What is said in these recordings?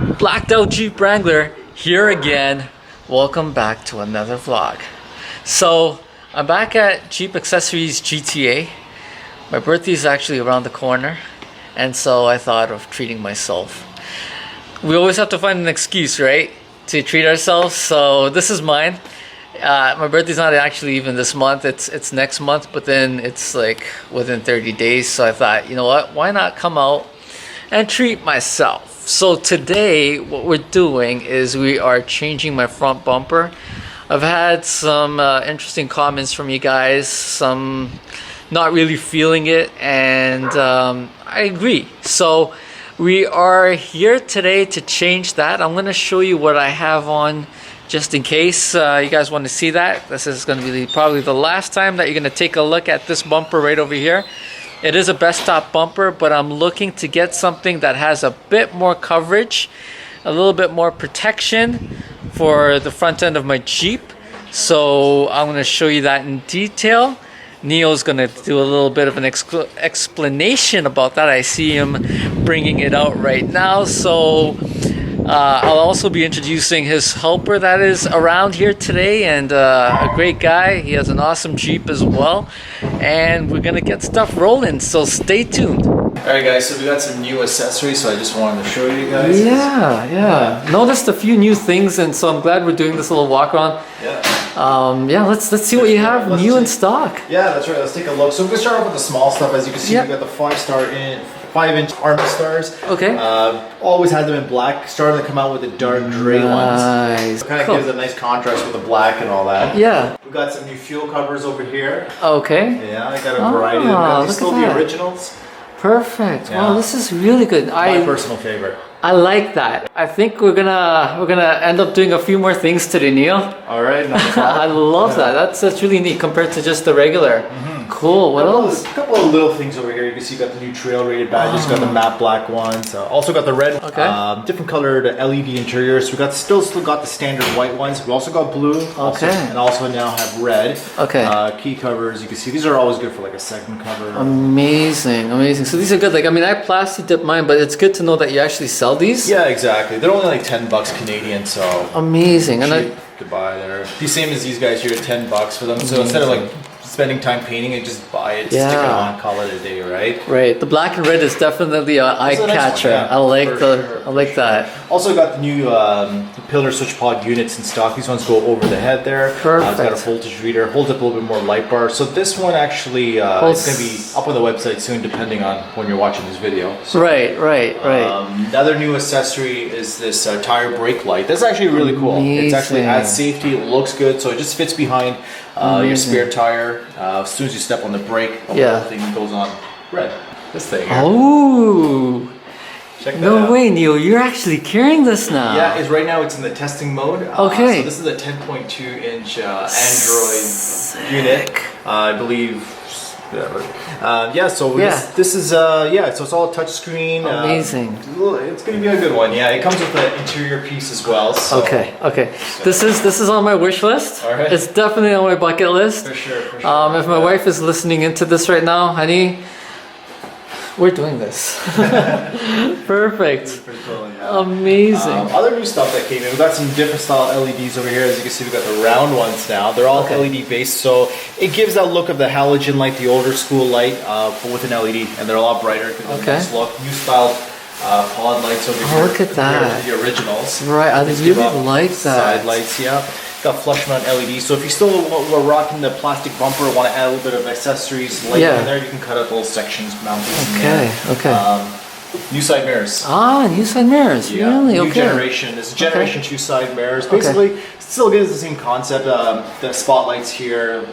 Blacked out Jeep Wrangler here again. Welcome back to another vlog. So I'm back at Jeep Accessories GTA. My birthday is actually around the corner, and so I thought of treating myself. We always have to find an excuse, right, to treat ourselves. So this is mine. My birthday's not actually even this month, it's next month, but then it's like within 30 days. So I thought, you know what, why not come out and treat myself? So today what we're doing is we are changing my front bumper. I've had some interesting comments from you guys, some not really feeling it, and I agree. So we are here today to change that. I'm going to show you what I have on just in case you guys want to see that. This is going to be probably the last time that you're going to take a look at this bumper right over here. It is a best stop bumper, but I'm looking to get something that has a bit more coverage, a little bit more protection for the front end of my Jeep. So I'm going to show you that in detail. Neo's going to do a little bit of an explanation about that. I see him bringing it out right now. So I'll also be introducing his helper that is around here today, and a great guy. He has an awesome Jeep as well, and we're gonna get stuff rolling, so stay tuned. Alright guys, so we got some new accessories, so I just wanted to show you guys. Yeah. Noticed a few new things, and so I'm glad we're doing this little walk around. Yeah, let's see what you have new in stock. Yeah, that's right, let's take a look. So we're gonna start off with the small stuff. As you can see, we got the 5-inch Army Stars. Okay. Always had them in black. Starting to come out with the dark gray ones. Nice. Kind of gives a nice contrast with the black and all that. Yeah. We got some new fuel covers over here. Okay. Yeah, I got a variety of them. These still the originals. Perfect. Yeah. Wow, this is really good. My personal favorite. I like that. I think we're gonna end up doing a few more things today, Neil. All right. I love that. That's really neat compared to just the regular. Cool. What else? A couple of little things over here. You can see you got the new trail rated badges. You got the matte black ones. Also got the red. Okay. Different colored LED interiors. We got still got the standard white ones. We also got blue. Okay. And also now have red. Okay. Key covers. You can see these are always good for like a second cover. Amazing. So these are good. Like, I mean, I plastic dipped mine, but it's good to know that you actually sell these. Yeah, exactly. They're only like $10 Canadian, so amazing. And cheap to buy there. The same as these guys here, $10 for them. So instead of like spending time painting it, just buy it, stick it on, call it a day, right? Right. The black and red is definitely an eye catcher. Yeah, I like that. Also got the new pillar switch pod units in stock. These ones go over the head there. Perfect. It's got a voltage reader, holds up a little bit more light bar. So this one actually is going to be up on the website soon, depending on when you're watching this video. So, right. The other new accessory is this tire brake light. That's actually really cool. It's actually adds safety. It looks good, so it just fits behind your spare tire. As soon as you step on the brake, the whole thing goes on red. This thing here. Oh. Check that out. No way, Neil. You're actually carrying this now. Yeah, right now it's in the testing mode. Okay. So this is a 10.2-inch Android unit, I believe. This is so it's all touch screen. Amazing. It's gonna be a good one. Yeah, it comes with the interior piece as well. So. Okay. This is on my wish list. All right. It's definitely on my bucket list. For sure. If my wife is listening into this right now, honey, we're doing this. Perfect. Amazing. Other new stuff that came in, we got some different style LEDs over here. As you can see, we got the round ones now. They're all LED based, so it gives that look of the halogen light, the older school light, but with an LED, and they're a lot brighter. Nice look. New style pod lights over here. Look at that. The originals. Right, I really like that. Side lights, yeah. Got flush mount LEDs. So if you still were rocking the plastic bumper, want to add a little bit of accessories light in there, you can cut out little sections mounted. Okay. New side mirrors. New side mirrors. Yeah. Really? New generation. This is generation 2 side mirrors. Basically, still gives the same concept. The spotlights here,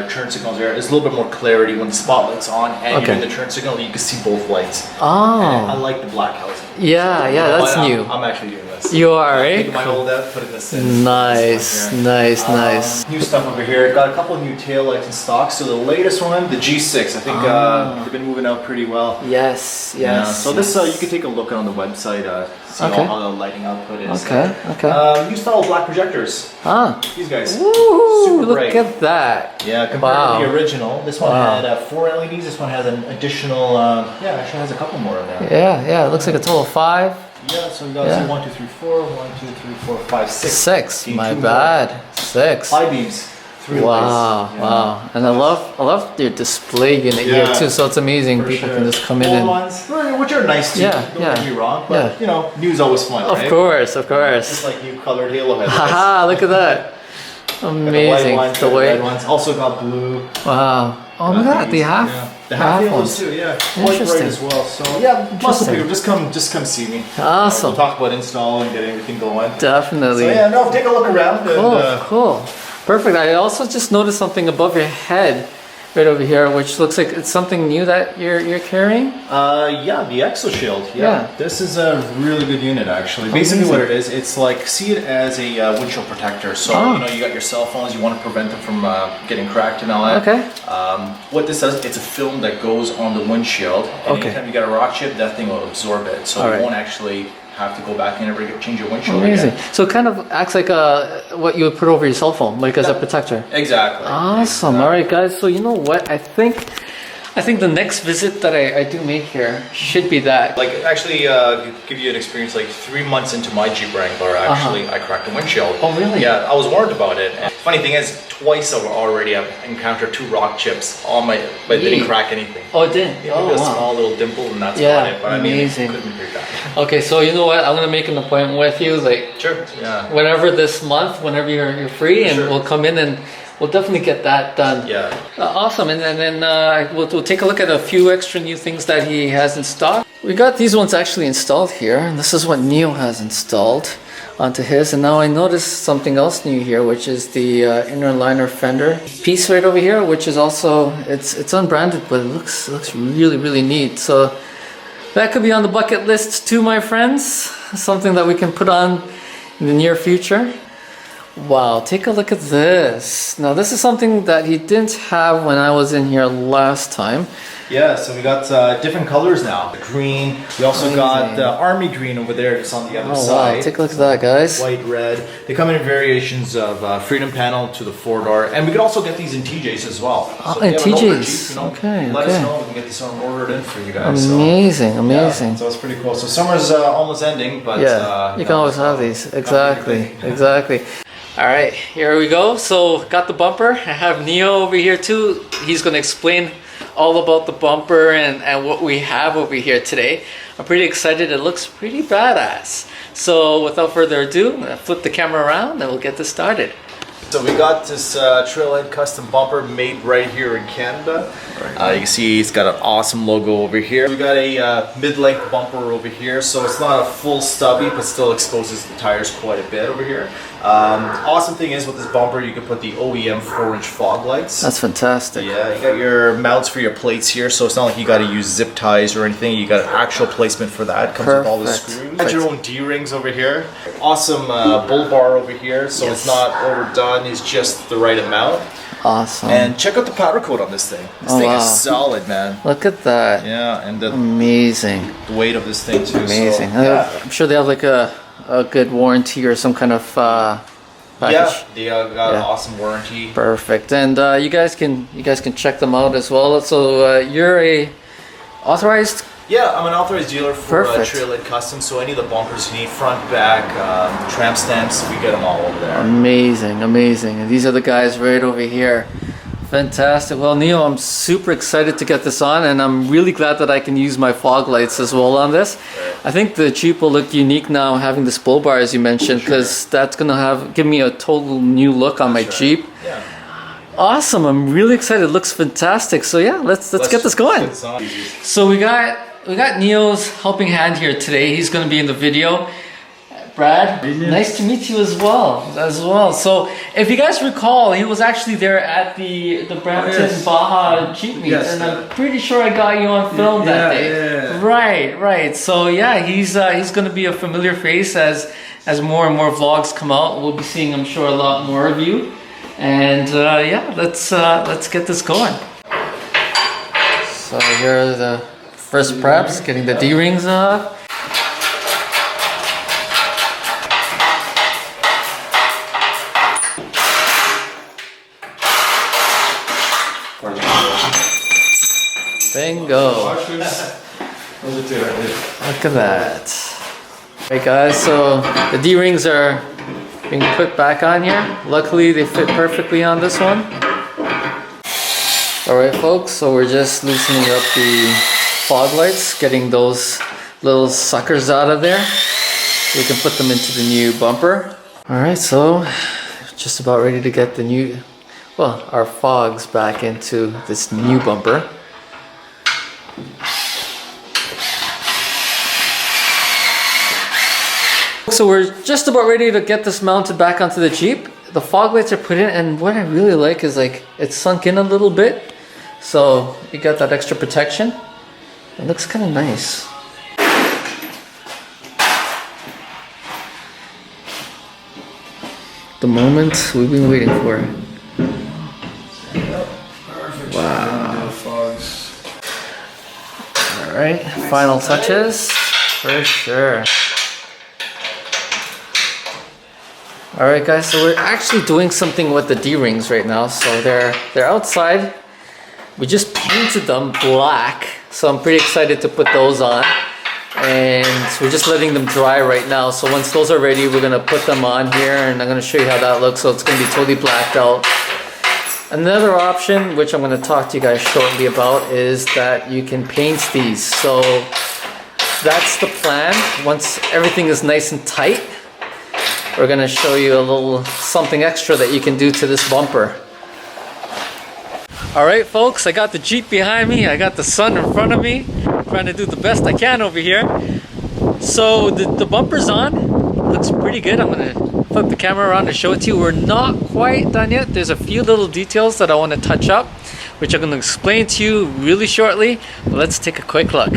turn signals here. There's a little bit more clarity when the spotlight's on and you're in the turn signal. You can see both lights. And I like the black housing. Yeah, that's new. I'm actually doing this. You are, right? Take my old out, put it this in. Nice. New stuff over here. Got a couple of new tail lights in stock. So the latest one, the G6. I think they've been moving out pretty well. Yes. So this you can take a look on the website. See how the lighting output is. Okay. New style black projectors. These guys. Ooh, super look bright. at that. Yeah, compared to the original, this one had 4 LEDs. This one has an additional. Actually has a couple more in there. Yeah. It looks like a total of 5. Yeah, so we got Yeah. 1, 2, 3, 4, 1, 2, 3, 4, 5, 6. 6. My Two bad. 6. High beams. 3 Wow, lights. Yeah. wow. And I love your display unit here Yeah, too. So it's amazing. for People sure. can just come in Old and ones, which are nice too. Yeah, Don't yeah. get me wrong, but Yeah. you know, new's always fun, of right? course, of Just course. like new colored halo headlights. Haha, look at that. Amazing. Got the white ones. Also got blue. Wow. Oh, look at that. The half. Yeah. The half halos ones. too. Yeah. Quite bright Interesting. as well. So yeah, lots of Interesting. people just come see me. Awesome. We'll talk about install and getting everything going. Definitely. So yeah, no, take a look around. Cool, And, cool. Perfect. I also just noticed something above your head right over here, which looks like it's something new that you're carrying. yeah, the Exo Shield. Yeah. This is a really good unit actually. Basically Amazing. what it is, it's like, see it as a windshield protector. So, you know, you got your cell phones, you want to prevent them from getting cracked and all that. Okay. What this does, it's a film that goes on the windshield. And Okay. anytime you get a rock chip, that thing will absorb it. So All you right. won't actually have to go back and ever change your windshield Amazing. again. So it kind of acts like what you would put over your cell phone, like as a protector. Exactly. Awesome. All right, guys. So you know what? I think the next visit that I do make here should be that. Like, actually, give you an experience, like 3 months into my Jeep Wrangler, actually, I cracked the windshield. Oh, really? Yeah, I was warned about it. And funny thing is, twice I've encountered 2 rock chips on my, but it didn't Yee. crack anything. Oh, it did. Yeah, Oh, maybe a wow. small little dimple, and that's Yeah, about it. But I mean, amazing. it couldn't be that. Okay, so you know what? I'm gonna make an appointment with you, like Sure. Yeah. whenever this month, whenever you're free, and Sure. we'll come in and we'll definitely get that done. Yeah. Awesome, and then we'll take a look at a few extra new things that he has in stock. We got these ones actually installed here, and this is what Neil has installed onto his. And now I noticed something else new here, which is the inner liner fender piece right over here, which is also it's unbranded, but it looks really neat. So that could be on the bucket list too, my friends. Something that we can put on in the near future. Wow, take a look at this. Now this is something that he didn't have when I was in here last time. Yeah, so we got different colors now. Green. We also got the army green over there, just on the other Oh side. wow, take a look at that, guys. White, red. They come in variations of Freedom Panel to the 4-door, and we can also get these in TJs as well. Oh, if in you have an older TJs. Jeep, you know, Okay, let okay. us know. We can get this one ordered in for you guys. Amazing, So, amazing. yeah, so it's pretty cool. So summer's almost ending, but Yeah, you can always have these. Exactly, exactly. All right, here we go. So got the bumper. I have Neo over here too. He's gonna explain all about the bumper and what we have over here today. I'm pretty excited. It looks pretty badass. So without further ado, I'll flip the camera around and we'll get this started. So we got this Trailhead custom bumper made right here in Canada. You can see it's got an awesome logo over here. We got a mid-length bumper over here, so it's not a full stubby, but still exposes the tires quite a bit over here. Awesome thing is with this bumper, you can put the OEM 4-inch fog lights. That's fantastic. Yeah, you got your mounts for your plates here, so it's not like you got to use zip ties or anything. You got actual placement for that. Comes with all the Perfect. screws. Got your own D-rings over here. Awesome bull bar over here, so it's not overdone. It's just the right amount. Awesome. And check out the powder coat on this thing. This Oh, thing wow. is solid, man. Look at that. Yeah, and the Amazing. weight of this thing too. Amazing. So, yeah. I'm sure they have like a good warranty or some kind of package. Yeah, they got Yeah. an awesome warranty. Perfect. And you guys can check them out as well. So you're a authorized. Yeah, I'm an authorized dealer for Perfect. Trailhead Custom, so any of the bumpers you need, front, back, tramp stamps, we get them all over there. Amazing, amazing. And these are the guys right over here. Fantastic. Well, Neo, I'm super excited to get this on, and I'm really glad that I can use my fog lights as well on this. I think the Jeep will look unique now having this bull bar, as you mentioned, because that's going to give me a total new look on my Jeep. Yeah. Awesome. I'm really excited. It looks fantastic. So yeah, let's get this going. So we got Neo's helping hand here today. He's going to be in the video. Brad, nice to meet you as well. So if you guys recall, he was actually there at the Brampton Baja Jeep meet, and I'm pretty sure I got you on film that day. Yeah. Right. So yeah, he's going to be a familiar face as more and more vlogs come out. We'll be seeing, I'm sure, a lot more of you. And yeah, let's get this going. So here are the first preps, getting the D-rings off. Bingo. Look at that. Alright guys, so the D-rings are being put back on here. Luckily they fit perfectly on this one. Alright folks, so we're just loosening up the fog lights, getting those little suckers out of there so we can put them into the new bumper. Alright, so just about ready to get the new, well, our fogs back into this new bumper. So we're just about ready to get this mounted back onto the Jeep. The fog lights are put in, and what I really like is like it's sunk in a little bit, so you got that extra protection. It looks kind of nice. The moment we've been waiting for. Wow. All right, final touches for sure. Alright guys, so we're actually doing something with the D-rings right now. So they're outside. We just painted them black. So I'm pretty excited to put those on. And we're just letting them dry right now. So once those are ready, we're gonna put them on here and I'm gonna show you how that looks. So it's gonna be totally blacked out. Another option, which I'm gonna talk to you guys shortly about, is that you can paint these. So that's the plan. Once everything is nice and tight, we're gonna show you a little something extra that you can do to this bumper. All right, folks, I got the Jeep behind me. I got the sun in front of me. Trying to do the best I can over here. So the bumper's on. Looks pretty good. I'm gonna flip the camera around to show it to you. We're not quite done yet. There's a few little details that I want to touch up, which I'm gonna explain to you really shortly. But let's take a quick look.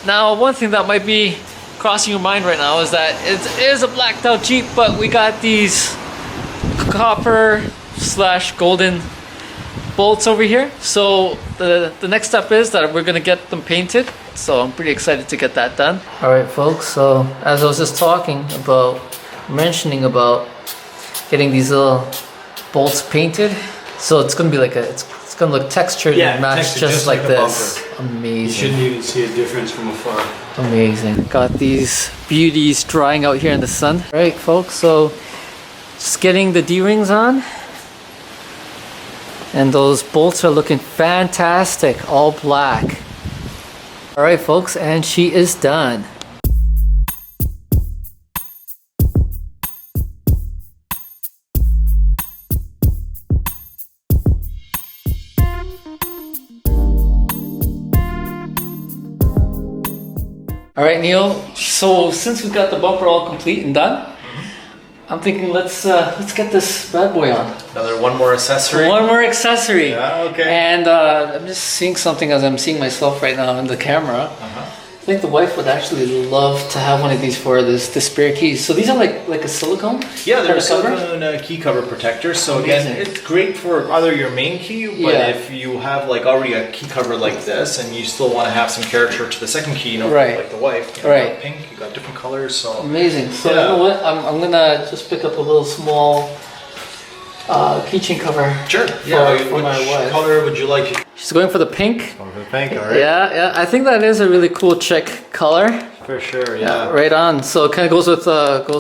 Now, one thing that might be crossing your mind right now is that it is a blacked out Jeep, but we got these copper/golden bolts over here. So the next step is that we're gonna get them painted. So I'm pretty excited to get that done. All right, folks. So as I was just mentioning about getting these little bolts painted. So it's gonna be like it's gonna look textured and match just like this. Amazing. You shouldn't even see a difference from afar. Amazing. Got these beauties drying out here in the sun. All right, folks, so just getting the D-rings on. And those bolts are looking fantastic, all black. All right, folks, and she is done. All right, Neil. So since we've got the bumper all complete and done, I'm thinking let's get this bad boy on. One more accessory. One more accessory. Yeah, okay. And I'm just seeing something as I'm seeing myself right now in the camera. I think the wife would actually love to have one of these for the spare keys. So these are like a silicone? Yeah, they're a silicone key cover protector. So Amazing. again, it's great for either your main key, but if you have like already a key cover like this and you still want to have some character to the second key, like the wife, you got pink, you got different colors. So amazing. So you know what? I'm gonna just pick up a little small keychain cover. Sure. For my wife. Which color would you like? She's going for the pink. Going for the pink, all right. Yeah. I think that is a really cool chick color. For sure, yeah. Right on. So it kind of goes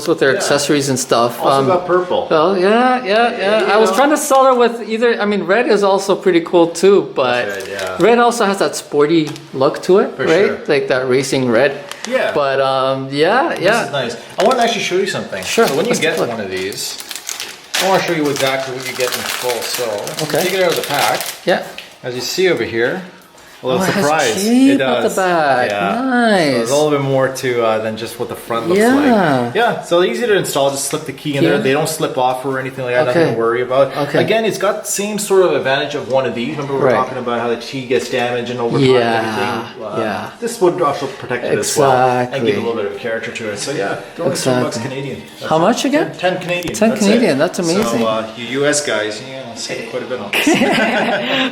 with their accessories and stuff. Also got purple. Well, yeah. I was trying to sell her with either. I mean, red is also pretty cool too, but red also has that sporty look to it, right? Sure. Like that racing red. Yeah. But This is nice. I want to actually show you something. Sure. So when you get one of these, I want to show you exactly what you get in full. So take it out of the pack. Yeah. As you see over here, a little surprise. It does. At the back. Yeah. Nice. So there's a little bit more to than just what the front looks like. Yeah. So they're easy to install. Just slip the key in there. They don't slip off or anything like that. Nothing to worry about. Again, it's got the same sort of advantage of one of these. Remember we were talking about how the key gets damaged and over time everything. This would also protect it as well and give a little bit of character to it. So only $10 Canadian. How much again? 10 Canadian. 10 Canadian. That's amazing. So you US guys, I'll save quite a bit on this.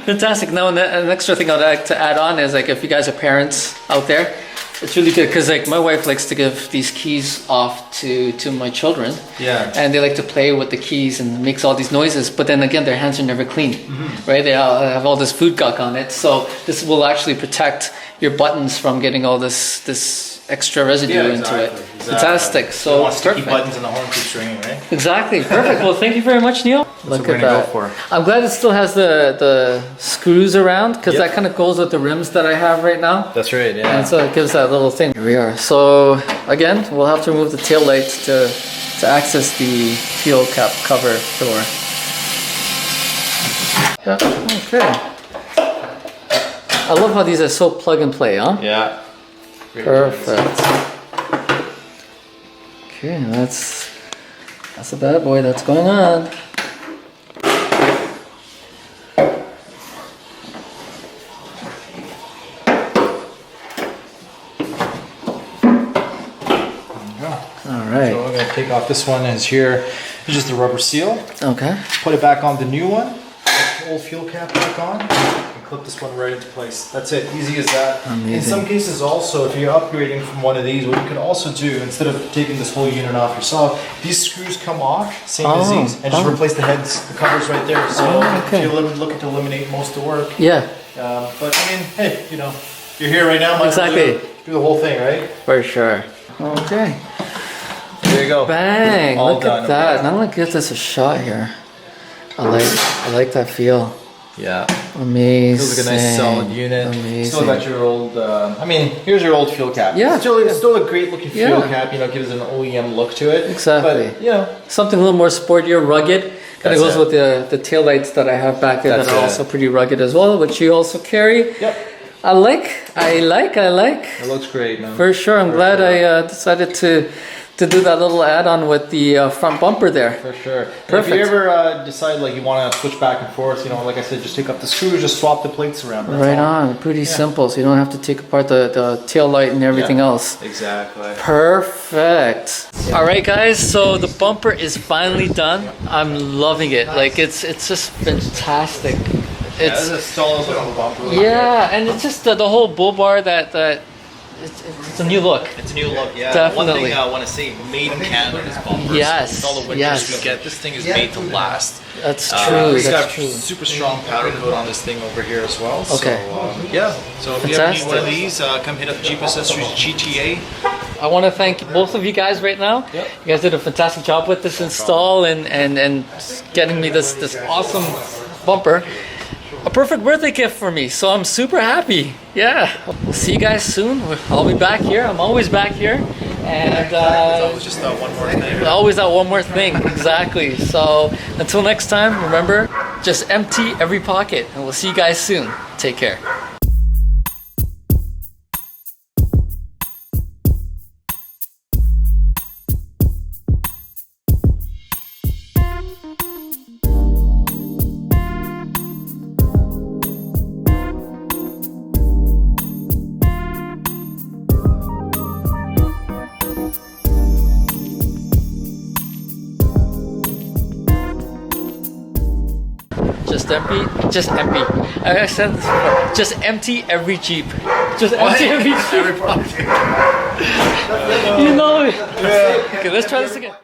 Fantastic. Now, an extra thing I'd like to add on is like if you guys are parents out there, it's really good because like my wife likes to give these keys off to my children. Yeah. And they like to play with the keys and makes all these noises. But then again, their hands are never clean, right? They all have all this food gunk on it. So this will actually protect your buttons from getting all this extra residue into it. Fantastic. So sticky perfect. buttons and the horn keeps ringing, right? Exactly. Perfect. Well, thank you very much, Neil. Look what we're at gonna that. go for. I'm glad it still has the screws around because Yep. that kind of goes with the rims that I have right now. That's right, yeah. And so it gives that little thing. Here we are. So again, we'll have to remove the tail lights to access the fuel cap cover door. Yeah. Okay. I love how these are so plug and play, huh? Yeah. Perfect. Okay, that's a bad boy that's going on. All right. So we're going to take off this one is here. It's just a rubber seal. Okay. Put it back on the new one. Put the old fuel cap back on. And clip this one right into place. That's it. Easy as that. Amazing. In some cases also, if you're upgrading from one of these, what you can also do, instead of taking this whole unit off yourself, these screws come off, same as these, and just replace the heads, the covers right there. So okay. if you're looking to eliminate most of the work. Yeah. But I mean, hey, you know, you're here right now, might as well Exactly. do the whole thing, right? For sure. Okay. There you go. Bang! All Look done, at that. okay. Now let's give this a shot here. I like that feel. Yeah. Amazing. Feels like a nice solid unit. Amazing. Still got your old, I mean, here's your old fuel cap. Yeah. Still a great looking fuel Yeah. cap, you know, gives an OEM look to it. Exactly. But, you know, Something a little more sportier, rugged. Kind That's of goes it. with the tail lights that I have back there That's that are it. also pretty rugged as well, which you also carry. yep. I like. It looks great, man. For sure. I'm glad I decided to do that little add-on with the front bumper there. For sure. And Perfect. if you ever decide like you want to switch back and forth, you know, like I said, just take up the screws, just swap the plates around. That's Right all. on. Pretty simple, so you don't have to take apart the tail light and everything Yeah. else. Exactly. Perfect. All right, guys. So the bumper is finally done. I'm loving it. Like it's just fantastic. It's a solid little bumper. yeah, and it's just the whole bull bar that it's a new look. It's a new look, yeah. Definitely. One thing I want to say, made in Canada is bumpers. Yes, With all the winters yes. we get, this thing is made to last. That's true. It's got That's true. super strong powder coat on this thing over here as well. Okay. So, yeah. So if you ever need one of Fantastic. these, come hit up Jeep Accessories GTA. I want to thank both of you guys right now. Yep. You guys did a fantastic job with this install and getting me this awesome bumper. A perfect birthday gift for me, so I'm super happy. Yeah. We'll see you guys soon. I'll be back here. I'm always back here. And That was just one more thing. always that one more thing. Exactly. So until next time, remember, just empty every pocket. And we'll see you guys soon. Take care. Just empty. I said this before. Just empty every Jeep. Just empty every Jeep. You know it. Okay, let's try this again.